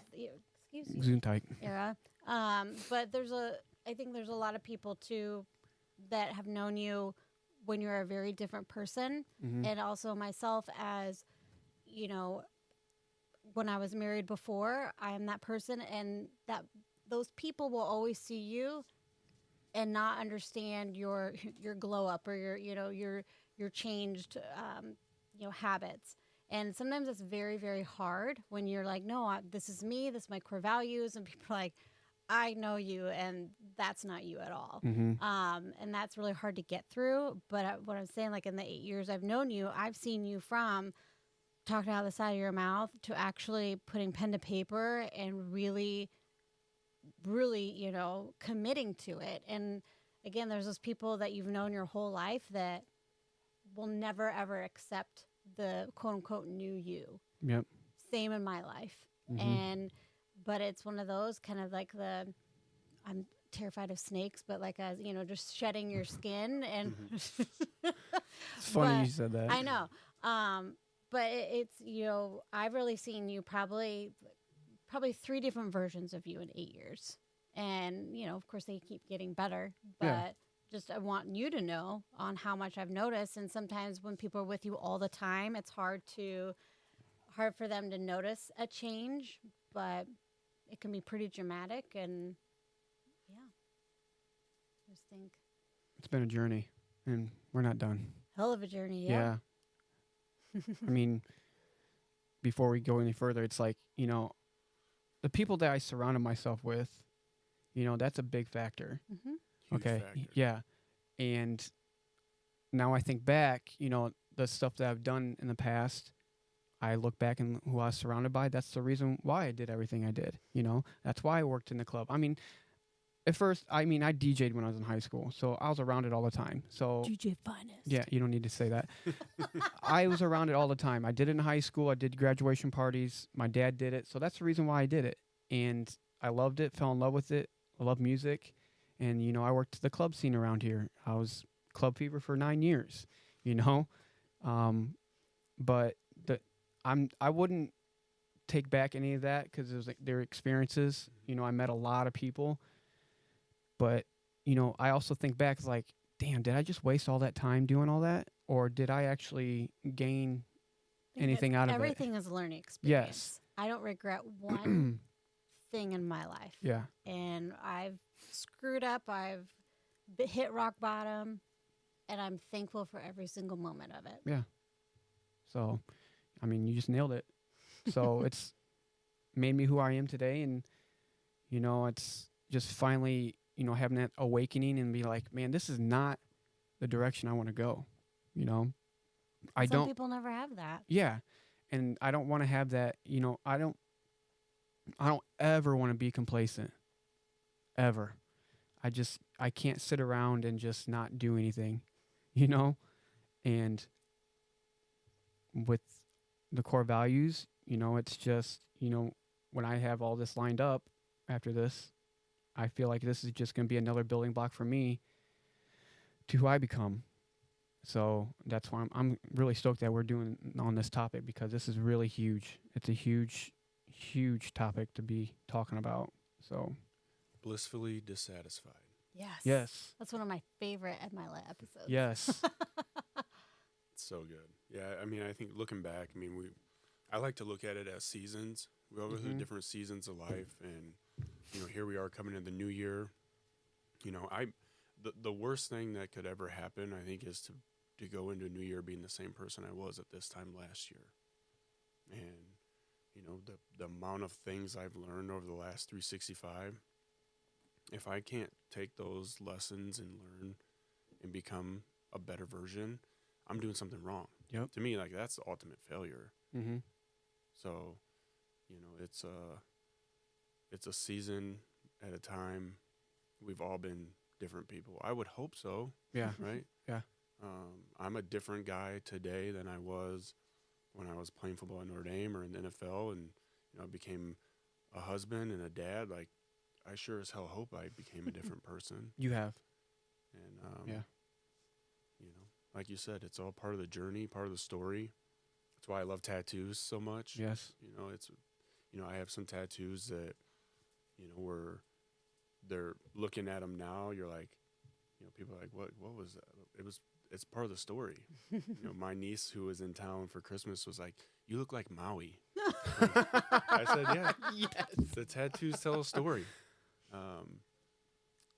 Speaker 3: Excuse me.
Speaker 1: Zoom tight.
Speaker 3: Era. But I think there's a lot of people too that have known you when you're a very different person, and also myself as, when I was married before, I am that person, and that those people will always see you and not understand your glow up or your changed habits. And sometimes it's very, very hard when you're like, no, this is me, this is my core values, and people are like, I know you, and that's not you at all. And that's really hard to get through. But what I'm saying, like in the 8 years I've known you, I've seen you from talking out of the side of your mouth to actually putting pen to paper and really, really, committing to it. And again, there's those people that you've known your whole life that will never, ever accept the quote unquote new you.
Speaker 1: Yep.
Speaker 3: Same in my life. But it's one of those kind of like I'm terrified of snakes, but like just shedding your skin and
Speaker 1: it's funny you said that.
Speaker 3: I know. But it's, I've really seen you probably 3 different versions of you in 8 years. And, of course they keep getting better, but just I want you to know on how much I've noticed. And sometimes when people are with you all the time, it's hard for them to notice a change, but it can be pretty dramatic. And I just think
Speaker 1: it's been a journey and we're not done.
Speaker 3: Hell of a journey.
Speaker 1: Yeah. I mean, before we go any further, it's like, the people that I surrounded myself with, that's a big factor. Okay.
Speaker 2: Factor.
Speaker 1: Yeah. And now I think back, the stuff that I've done in the past, I look back and who I was surrounded by. That's the reason why I did everything I did. That's why I worked in the club. I mean, at first, I DJ'd when I was in high school, so I was around it all the time. So
Speaker 3: DJ finest.
Speaker 1: Yeah, you don't need to say that. I was around it all the time. I did it in high school. I did graduation parties. My dad did it, so that's the reason why I did it. And I loved it, fell in love with it. I love music, and I worked the club scene around here. I was Club Fever for 9 years. But I wouldn't take back any of that because it was like their experiences. You know, I met a lot of people, but you know, I also think back like, damn, did I just waste all that time doing all that, or did I actually gain anything out of it?
Speaker 3: Everything is a learning experience.
Speaker 1: Yes.
Speaker 3: I don't regret one thing in my life.
Speaker 1: Yeah.
Speaker 3: And I've screwed up. I've hit rock bottom, and I'm thankful for every single moment of it.
Speaker 1: Yeah. So, I mean, you just nailed it. So it's made me who I am today, and you know, it's just finally, you know, having that awakening and be like, man, this is not the direction I want to go. You know,
Speaker 3: Some people never have that.
Speaker 1: Yeah, and I don't want to have that. You know, I don't ever want to be complacent, ever. I can't sit around and just not do anything, you know, and with the core values, you know, it's just, you know, when I have all this lined up after this, I feel like this is just going to be another building block for me to who I become. So that's why I'm really stoked that we're doing on this topic, because this is really huge. It's a huge, huge topic to be talking about. So
Speaker 2: Blissfully dissatisfied.
Speaker 3: Yes.
Speaker 1: Yes.
Speaker 3: That's one of my favorite Edmila episodes.
Speaker 1: Yes.
Speaker 2: It's so good. Yeah, I mean, I think looking back, I mean, I like to look at it as seasons. We all go through different seasons of life, and you know, here we are coming into the new year. You know, the worst thing that could ever happen, I think, is to go into a new year being the same person I was at this time last year. And you know, the amount of things I've learned over the last 365, if I can't take those lessons and learn and become a better version, I'm doing something wrong.
Speaker 1: Yep.
Speaker 2: To me, like, that's the ultimate failure.
Speaker 1: Mm-hmm.
Speaker 2: So, you know, it's a season at a time. We've all been different people. I would hope so.
Speaker 1: Yeah.
Speaker 2: Right?
Speaker 1: Yeah.
Speaker 2: I'm a different guy today than I was when I was playing football in Notre Dame or in the NFL, and you know, I became a husband and a dad. Like, I sure as hell hope I became a different person.
Speaker 1: You have.
Speaker 2: And
Speaker 1: yeah.
Speaker 2: You know, like you said, it's all part of the journey, part of the story. That's why I love tattoos so much.
Speaker 1: Yes.
Speaker 2: You know, you know, I have some tattoos that, you know, they're looking at them now. You're like, you know, people are like, what was that? It's part of the story. You know, my niece who was in town for Christmas was like, you look like Maui. I said, yeah.
Speaker 1: Yes.
Speaker 2: The tattoos tell a story.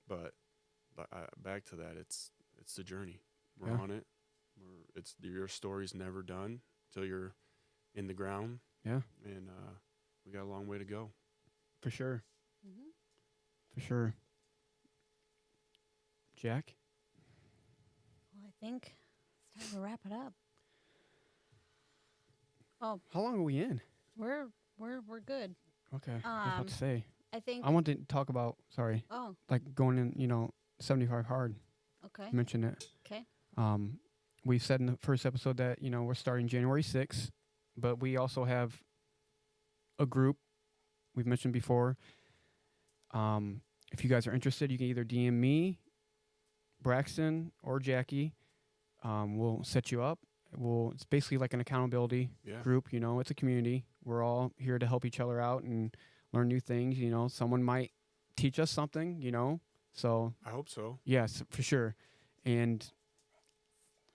Speaker 2: But back to that, it's the journey. We're on it. Your story's never done till you're in the ground.
Speaker 1: Yeah.
Speaker 2: And we got a long way to go.
Speaker 1: For sure.
Speaker 3: Mm-hmm.
Speaker 1: For sure. Jack?
Speaker 3: Well, I think it's time to wrap it up. Oh,
Speaker 1: how long are we in?
Speaker 3: We're good.
Speaker 1: Okay. I was about to say.
Speaker 3: I think
Speaker 1: I want to talk about. Sorry.
Speaker 3: Oh.
Speaker 1: Like going in, you know, 75 hard.
Speaker 3: Okay.
Speaker 1: Mention it.
Speaker 3: Okay.
Speaker 1: We said in the first episode that, you know, we're starting January 6th, but we also have a group we've mentioned before. If you guys are interested, you can either DM me, Braxston, or Jackie. We'll set you up. It's basically like an accountability group. You know, it's a community. We're all here to help each other out and learn new things. You know, someone might teach us something, you know. So
Speaker 2: I hope so.
Speaker 1: Yes, for sure. And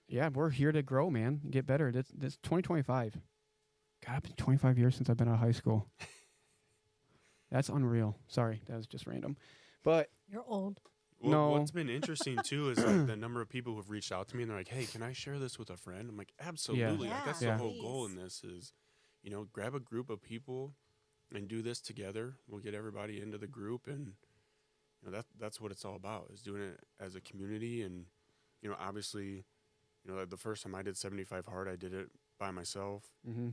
Speaker 1: yeah, we're here to grow, man. Get better. This 2025. God, it's been 25 years since I've been out of high school. That's unreal. Sorry, that was just random. But
Speaker 3: you're old.
Speaker 2: Well,
Speaker 1: no.
Speaker 2: What's been interesting too is like the number of people who've reached out to me and they're like, "Hey, can I share this with a friend?" I'm like, "Absolutely!"
Speaker 3: Yeah.
Speaker 2: Like, that's
Speaker 3: Yeah.
Speaker 2: the whole goal in this is, you know, grab a group of people and do this together. We'll get everybody into the group, and you know, that's what it's all about, is doing it as a community. And you know, obviously, you know, the first time I did 75 hard, I did it by myself.
Speaker 1: Mm-hmm.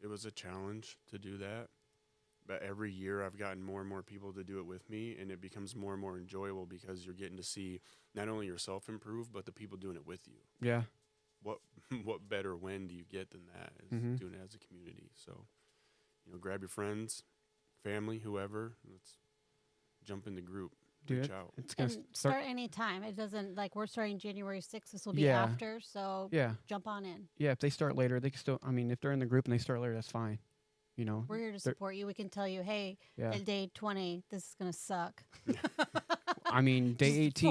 Speaker 2: It was a challenge to do that. But every year I've gotten more and more people to do it with me, and it becomes more and more enjoyable because you're getting to see not only yourself improve, but the people doing it with you.
Speaker 1: Yeah.
Speaker 2: What better win do you get than that, is doing it as a community. So, you know, grab your friends, family, whoever, let's jump in the group.
Speaker 1: do
Speaker 2: reach
Speaker 1: it.
Speaker 2: out.
Speaker 1: It's gonna
Speaker 3: start any time. It doesn't like we're starting January 6th. This will be
Speaker 1: Yeah.
Speaker 3: after, so
Speaker 1: Yeah.
Speaker 3: jump on in.
Speaker 1: Yeah, if they start later, they can still. I mean, if they're in the group and they start later, that's fine. You know,
Speaker 3: We're here to support you. We can tell you, hey,
Speaker 1: yeah.
Speaker 3: at day 20, this is gonna suck.
Speaker 1: I mean, day
Speaker 3: Just
Speaker 1: 18.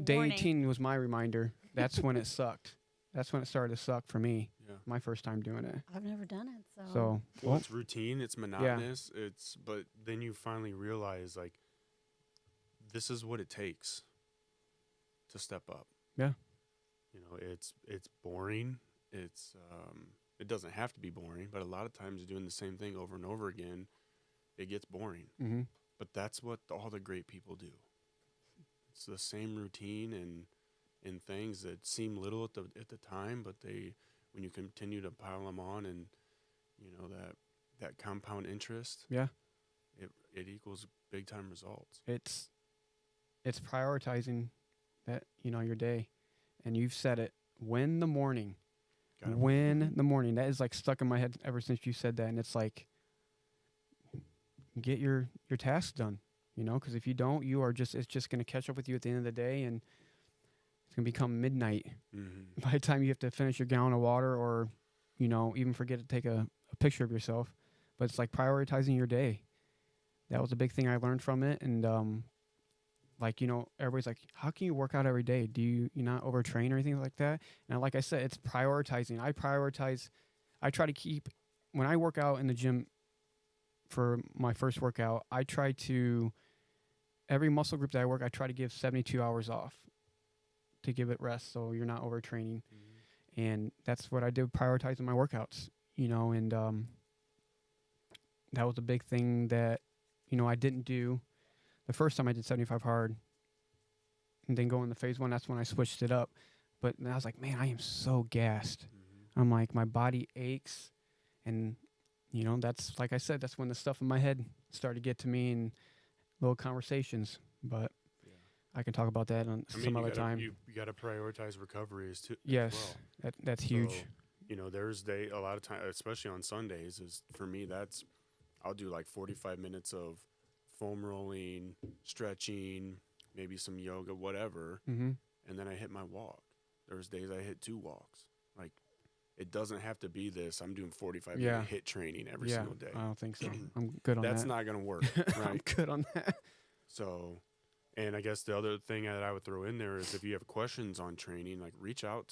Speaker 1: Day
Speaker 3: warning.
Speaker 1: 18 was my reminder. That's when it sucked. That's when it started to suck for me.
Speaker 2: Yeah.
Speaker 1: My first time doing it.
Speaker 3: I've never done it,
Speaker 1: So
Speaker 2: well, it's routine. It's monotonous. But then you finally realize like this is what it takes to step up.
Speaker 1: Yeah.
Speaker 2: You know, it's boring. It's it doesn't have to be boring, but a lot of times doing the same thing over and over again, it gets boring.
Speaker 1: Mm-hmm.
Speaker 2: But that's what all the great people do. It's the same routine and things that seem little at the time, but they when you continue to pile them on and you know that compound interest,
Speaker 1: Yeah,
Speaker 2: it equals big time results.
Speaker 1: it's prioritizing that, you know, your day, and you've said it. Win the morning. Win the morning. That is like stuck in my head ever since you said that, and it's like get your tasks done. You know, because if you don't, it's just going to catch up with you at the end of the day, and it's going to become midnight
Speaker 2: Mm-hmm.
Speaker 1: by the time you have to finish your gallon of water, or, you know, even forget to take a picture of yourself. But it's like prioritizing your day. That was a big thing I learned from it, and like, you know, everybody's like, how can you work out every day? Do you not overtrain or anything like that? And like I said, it's prioritizing. I try to keep, when I work out in the gym for my first workout, I try to, every muscle group that I work, I try to give 72 hours off to give it rest so you're not overtraining.
Speaker 2: Mm-hmm.
Speaker 1: And that's what I did, prioritizing my workouts, you know, and that was a big thing that, you know, I didn't do the first time I did 75 hard, and then going to phase 1, that's when I switched it up. But then I was like, man, I am so gassed.
Speaker 2: Mm-hmm.
Speaker 1: I'm like, my body aches. And, you know, that's, like I said, that's when the stuff in my head started to get to me and little conversations. But
Speaker 2: Yeah.
Speaker 1: I can talk about that on some other time.
Speaker 2: You got to prioritize recovery as
Speaker 1: Yes,
Speaker 2: well.
Speaker 1: that's huge.
Speaker 2: So, you know, there's a lot of time, especially on Sundays, is for me, I'll do like 45 minutes of foam rolling, stretching, maybe some yoga, whatever.
Speaker 1: Mm-hmm.
Speaker 2: And then I hit my walk. There's days I hit 2 walks. Like, it doesn't have to be this. I'm doing 45-minute hit training every single day.
Speaker 1: I don't think so. I'm good on that.
Speaker 2: That's not going to work, right?
Speaker 1: I'm good on that.
Speaker 2: So, and I guess the other thing that I would throw in there is if you have questions on training, like reach out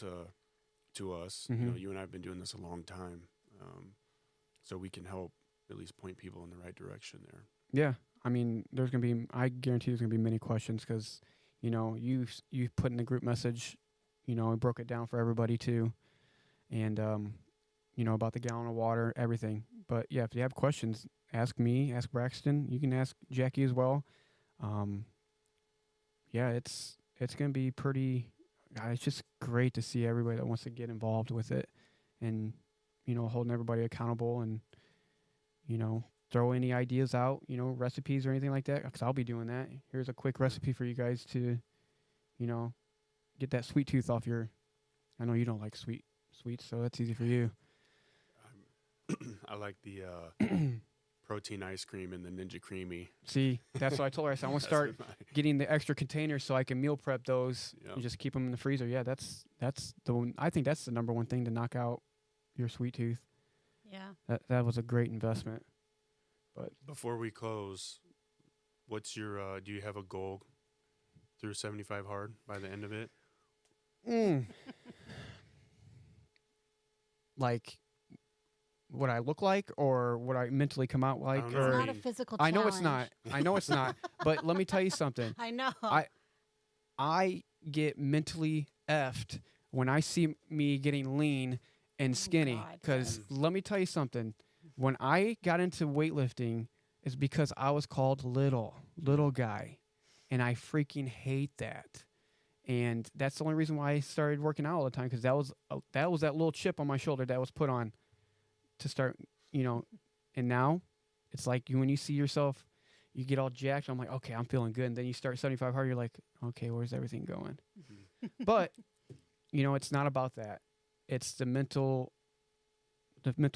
Speaker 2: to us.
Speaker 1: Mm-hmm.
Speaker 2: You know, you and I have been doing this a long time, so we can help at least point people in the right direction there.
Speaker 1: Yeah, I mean, I guarantee there's gonna be many questions because, you know, you put in the group message, you know, and broke it down for everybody too, and you know, about the gallon of water, everything. But yeah, if you have questions, ask me, ask Braxston. You can ask Jackie as well. Yeah, it's gonna be pretty. It's just great to see everybody that wants to get involved with it, and, you know, holding everybody accountable, and, you know, throw any ideas out, you know, recipes or anything like that, because I'll be doing that. Here's a quick recipe for you guys to, you know, get that sweet tooth off your. I know you don't like sweets, so that's easy for you.
Speaker 2: I like the protein ice cream and the Ninja Creamy.
Speaker 1: See, that's what I told her. I said I want to start getting the extra containers so I can meal prep those and just keep them in the freezer. Yeah, that's the one. I think that's the number one thing to knock out your sweet tooth.
Speaker 3: Yeah.
Speaker 1: That was a great investment. But
Speaker 2: before we close, what's your do you have a goal through 75 hard by the end of it?
Speaker 1: Like what I look like, or what I mentally come out like?
Speaker 2: It's
Speaker 3: not a physical challenge.
Speaker 1: I know it's not. But let me tell you something.
Speaker 3: I know.
Speaker 1: I get mentally effed when I see me getting lean and skinny. Because let me tell you something. When I got into weightlifting, it's because I was called little guy. And I freaking hate that. And that's the only reason why I started working out all the time, because that was that little chip on my shoulder that was put on to start, you know. And now it's like when you see yourself, you get all jacked. I'm like, okay, I'm feeling good. And then you start 75 hard. You're like, okay, where's everything going? But, you know, it's not about that. It's the mental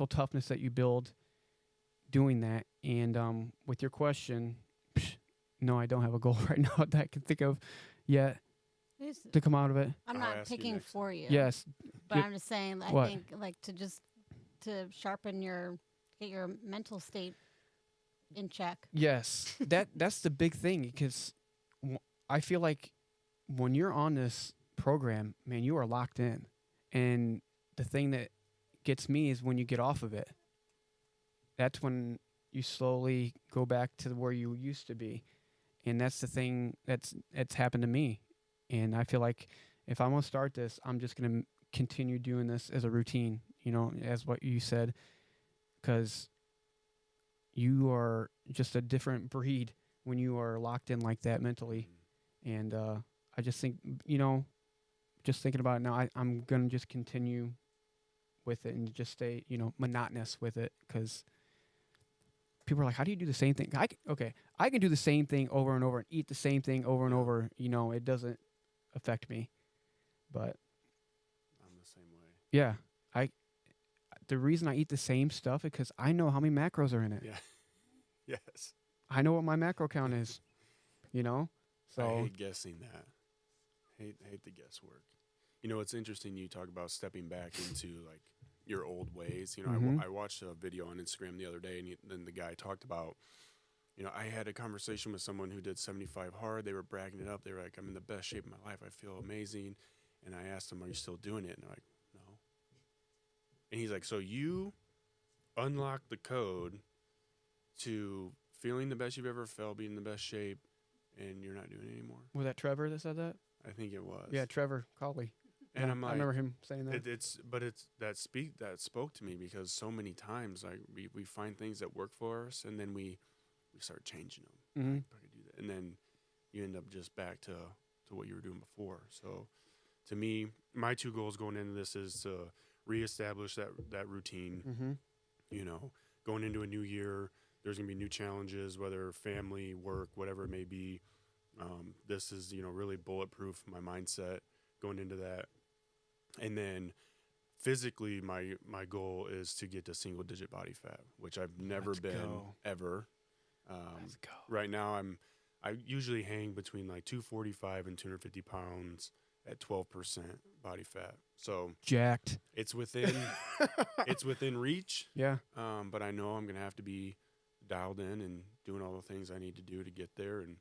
Speaker 1: toughness that you build doing that. And with your question, no, I don't have a goal right now that I can think of yet to come out of it.
Speaker 3: I'm not picking for you.
Speaker 1: Yes.
Speaker 3: But I'm just saying, I think like to sharpen get your mental state in check.
Speaker 1: Yes. That's the big thing, because I feel like when you're on this program, man, you are locked in. And the thing that gets me is when you get off of it. That's when you slowly go back to where you used to be. And that's the thing that's happened to me. And I feel like if I'm going to start this, I'm just going to continue doing this as a routine, as what you said, because you are just a different breed when you are locked in like that mentally. And I just think, just thinking about it now, I'm going to just continue with it and just stay, monotonous with it, because people are like, how do you do the same thing? I can do the same thing over and over and eat the same thing over and over. It doesn't affect me. But
Speaker 2: I'm the same way.
Speaker 1: Yeah. The reason I eat the same stuff is because I know how many macros are in it.
Speaker 2: Yeah. Yes.
Speaker 1: I know what my macro count is, So
Speaker 2: I hate guessing that. Hate the guesswork. It's interesting you talk about stepping back into like your old ways. I watched a video on Instagram the other day, and then the guy talked about, I had a conversation with someone who did 75 hard. They were bragging it up. They were like, I'm in the best shape of my life. I feel amazing. And I asked them, are you still doing it? And they're like, no. And he's like, so you unlocked the code to feeling the best you've ever felt, being in the best shape, and you're not doing it anymore.
Speaker 1: Was that Trevor that said that?
Speaker 2: I think it was.
Speaker 1: Yeah, Trevor Colley.
Speaker 2: And I'm like,
Speaker 1: I remember him saying that.
Speaker 2: That spoke to me, because so many times like we find things that work for us, and then we start changing them.
Speaker 1: Mm-hmm.
Speaker 2: I could do that, and then you end up just back to what you were doing before. So to me, my two goals going into this is to reestablish that routine.
Speaker 1: Mm-hmm.
Speaker 2: Going into a new year, there's gonna be new challenges, whether family, work, whatever it may be. This is really bulletproof my mindset going into that. And then physically, my goal is to get to single digit body fat, which I've never been ever.
Speaker 1: Let's go.
Speaker 2: Right now, I usually hang between like 245 and 250 pounds at 12% body fat. So
Speaker 1: jacked.
Speaker 2: It's within reach.
Speaker 1: Yeah.
Speaker 2: But I know I'm gonna have to be dialed in and doing all the things I need to do to get there, and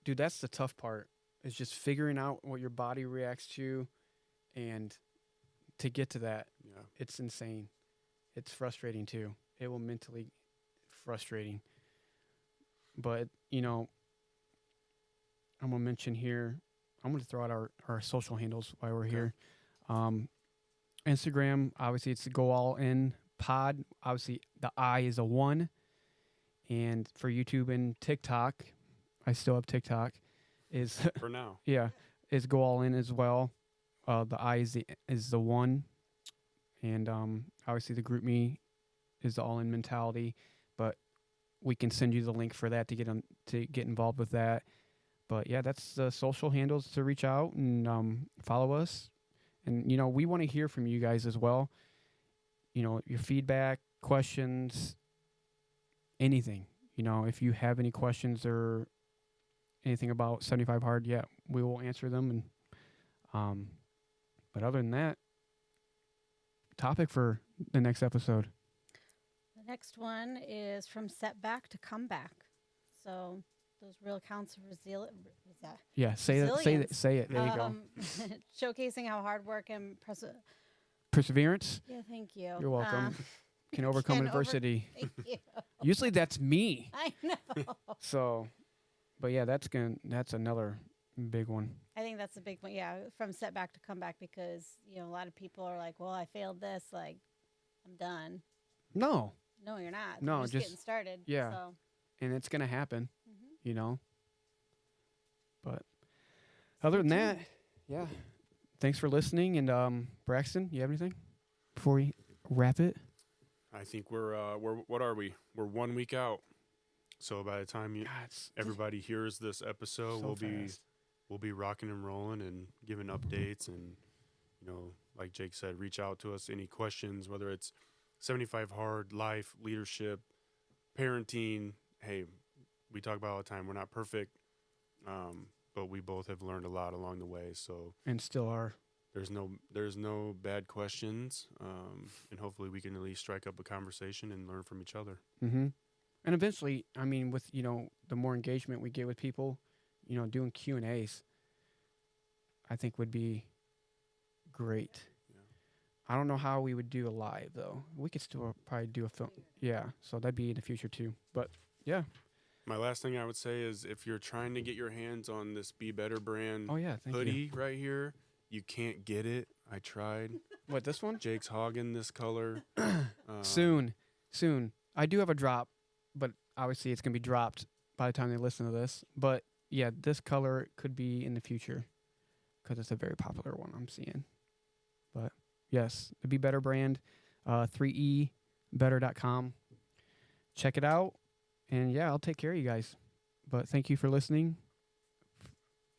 Speaker 1: Dude, that's the tough part. Is just figuring out what your body reacts to, and to get to that.
Speaker 2: Yeah.
Speaker 1: It's insane. It's frustrating too. It will mentally frustrating. But, I'm going to mention here, I'm going to throw out our social handles while we're here. Instagram, obviously it's the Go All In Pod. Obviously the I is a 1. And for YouTube and TikTok, I still have TikTok. Is
Speaker 2: for now.
Speaker 1: Yeah, is Go All In as well. The I is the 1, and obviously the Group Me is the All In Mentality. But we can send you the link for that to get involved with that. But yeah, that's the social handles to reach out and follow us. And we want to hear from you guys as well. Your feedback, questions, anything. If you have any questions or anything about 75 hard, yeah, we will answer them. And but other than that, topic for the next episode.
Speaker 3: The next one is from setback to comeback. So those real counts of resilience.
Speaker 1: Yeah, say it. There you go.
Speaker 3: Showcasing how hard work and
Speaker 1: perseverance.
Speaker 3: Yeah, thank you.
Speaker 1: You're welcome. Can overcome adversity.
Speaker 3: Thank you.
Speaker 1: Usually that's me.
Speaker 3: I know.
Speaker 1: So, but yeah, that's another big one.
Speaker 3: I think that's a big one. Yeah, from setback to comeback, because a lot of people are like, "Well, I failed this. Like, I'm done."
Speaker 1: No,
Speaker 3: you're not.
Speaker 1: No,
Speaker 3: you're just getting started.
Speaker 1: Yeah,
Speaker 3: so.
Speaker 1: And it's gonna happen. But other than that, yeah. Thanks for listening. And Braxton, you have anything before we wrap it?
Speaker 2: I think we're what are we? We're 1 week out. So by the time everybody hears this episode, we'll be rocking and rolling and giving updates, and like Jake said, reach out to us. Any questions, whether it's 75 hard, life, leadership, parenting. Hey, we talk about all the time. We're not perfect, but we both have learned a lot along the way. So
Speaker 1: and still are.
Speaker 2: There's no bad questions, and hopefully we can at least strike up a conversation and learn from each other.
Speaker 1: Mm-hmm. And eventually, I mean, with the more engagement we get with people, doing Q&As, I think would be great.
Speaker 2: Yeah.
Speaker 1: I don't know how we would do a live though. We could still probably do a film. Yeah, so that'd be in the future too. But yeah.
Speaker 2: My last thing I would say is if you're trying to get your hands on this Be Better brand
Speaker 1: thank
Speaker 2: hoodie right here, you can't get it. I tried.
Speaker 1: What, this one?
Speaker 2: Jake's hogging this color.
Speaker 1: Soon. I do have a drop, but obviously it's going to be dropped by the time they listen to this. But yeah, this color could be in the future because it's a very popular one I'm seeing. But yes, the Be Better brand, 3ebetter.com. Check it out. And yeah, I'll take care of you guys. But thank you for listening.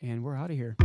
Speaker 1: And we're out of here.